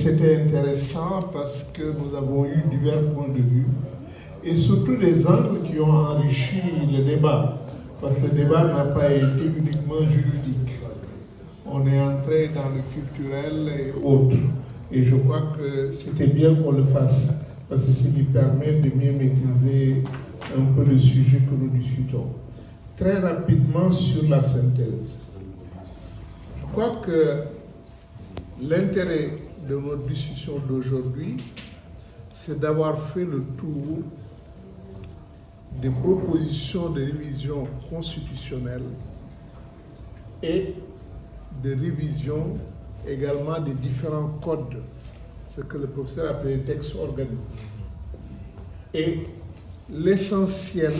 C'était intéressant parce que nous avons eu divers points de vue et surtout des angles qui ont enrichi le débat, parce que le débat n'a pas été uniquement juridique. On est entré dans le culturel et autres. Et je crois que c'était bien qu'on le fasse, parce que c'est ce qui permet de mieux maîtriser un peu le sujet que nous discutons. Très rapidement sur la synthèse. Je crois que l'intérêt de notre discussion d'aujourd'hui, c'est d'avoir fait le tour des propositions de révision constitutionnelle et de révision également des différents codes, ce que le professeur appelait les textes organiques. Et l'essentiel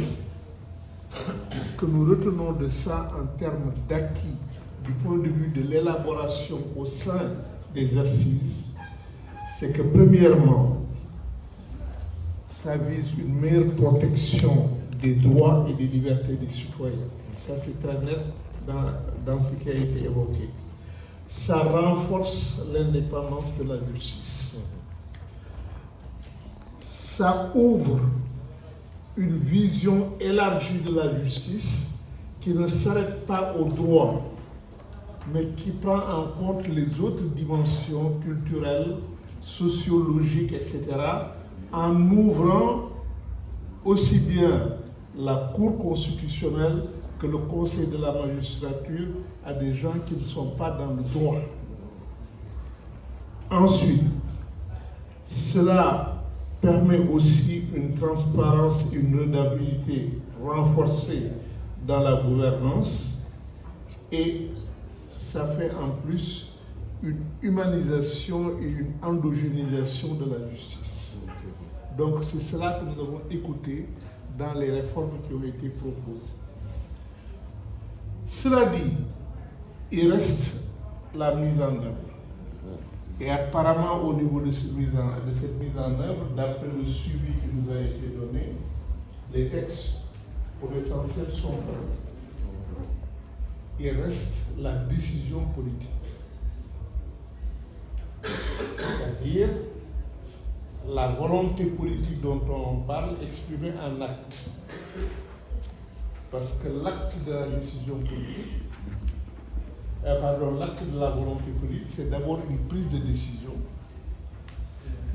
que nous retenons de ça en termes d'acquis du point de vue de l'élaboration au sein des assises, c'est que premièrement, ça vise une meilleure protection des droits et des libertés des citoyens. Ça, c'est très net dans ce qui a été évoqué. Ça renforce l'indépendance de la justice. Ça ouvre une vision élargie de la justice qui ne s'arrête pas au droit, mais qui prend en compte les autres dimensions culturelles, sociologiques, etc., en ouvrant aussi bien la Cour constitutionnelle que le Conseil de la magistrature à des gens qui ne sont pas dans le droit. Ensuite, cela permet aussi une transparence et une redevabilité renforcée dans la gouvernance et ça fait en plus une humanisation et une endogénisation de la justice. Donc c'est cela que nous avons écouté dans les réformes qui ont été proposées. Cela dit, il reste la mise en œuvre. Et apparemment, au niveau de cette mise en œuvre, d'après le suivi qui nous a été donné, les textes, pour l'essentiel, sont prêts. Il reste la décision politique. C'est-à-dire la volonté politique dont on parle exprimée en acte. Parce que l'acte de la décision politique, l'acte de la volonté politique, c'est d'abord une prise de décision.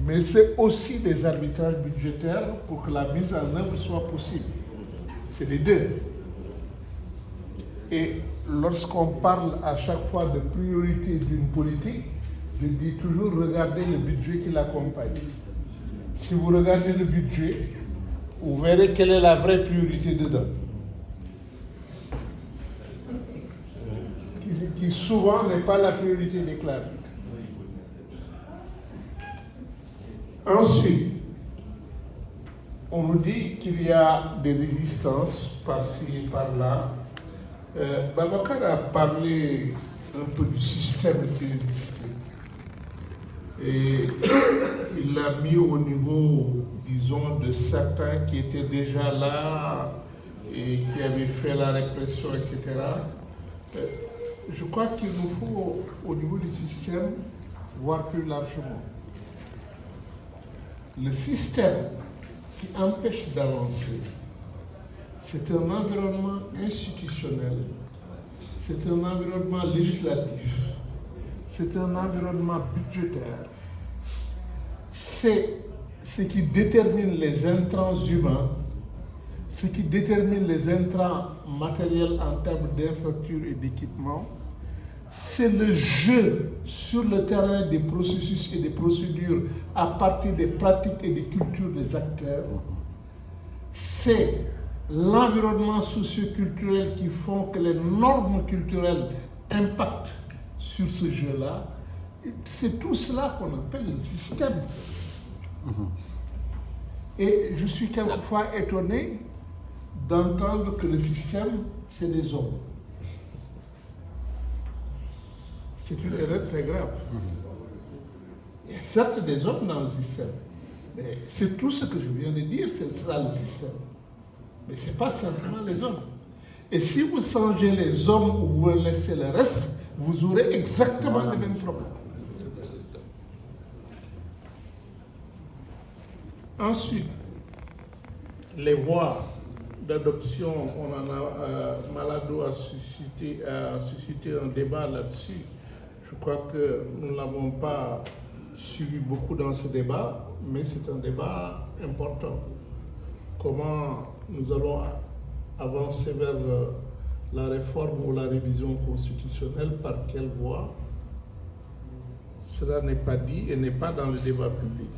Mais c'est aussi des arbitrages budgétaires pour que la mise en œuvre soit possible. C'est les deux. Et lorsqu'on parle à chaque fois de priorité d'une politique, je dis toujours regardez le budget qui l'accompagne. Si vous regardez le budget, vous verrez quelle est la vraie priorité dedans. Qui souvent n'est pas la priorité déclarée. Ensuite, on nous dit qu'il y a des résistances par-ci et par-là. Babacar a parlé un peu du système qui existait. Et il l'a mis au niveau, disons, de certains qui étaient déjà là et qui avaient fait la répression, etc. Je crois qu'il nous faut, au niveau du système, voir plus largement. Le système qui empêche d'avancer, c'est un environnement institutionnel, c'est un environnement législatif, c'est un environnement budgétaire. C'est ce qui détermine les intrants humains, ce qui détermine les intrants matériels en termes d'infrastructures et d'équipements. C'est le jeu sur le terrain des processus et des procédures à partir des pratiques et des cultures des acteurs. C'est l'environnement socio-culturel qui font que les normes culturelles impactent sur ce jeu-là. C'est tout cela qu'on appelle le système. Et je suis quelquefois étonné d'entendre que le système, c'est des hommes. C'est une erreur très grave. Il y a certes des hommes dans le système, mais c'est tout ce que je viens de dire, c'est ça le système. Mais ce n'est pas simplement les hommes. Et si vous changez les hommes ou vous laissez le reste, vous aurez exactement les mêmes problèmes. Ensuite, les voies d'adoption, Malado a suscité un débat là-dessus. Je crois que nous n'avons pas suivi beaucoup dans ce débat, mais c'est un débat important. Comment nous allons avancer vers la réforme ou la révision constitutionnelle, par quelle voie? Cela n'est pas dit et n'est pas dans le débat public.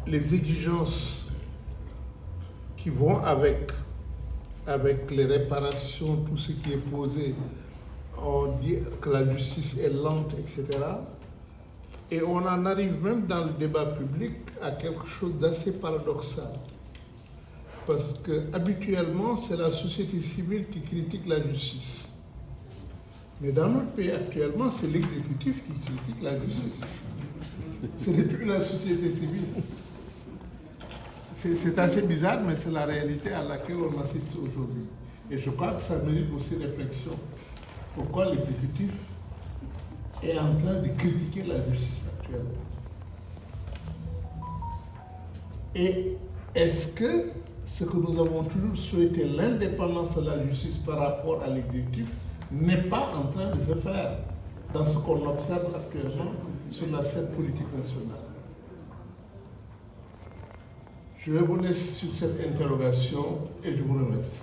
Les exigences qui vont avec les réparations, tout ce qui est posé, on dit que la justice est lente, etc. Et on en arrive même dans le débat public à quelque chose d'assez paradoxal. Parce que habituellement, c'est la société civile qui critique la justice. Mais dans notre pays actuellement, c'est l'exécutif qui critique la justice. Ce n'est plus la société civile. C'est assez bizarre, mais c'est la réalité à laquelle on assiste aujourd'hui. Et je crois que ça mérite aussi réflexion. Pourquoi l'exécutif est en train de critiquer la justice actuellement? Et est-ce que ce que nous avons toujours souhaité, l'indépendance de la justice par rapport à l'exécutif, n'est pas en train de se faire dans ce qu'on observe actuellement sur la scène politique nationale? Je vais vous laisser sur cette interrogation et je vous remercie.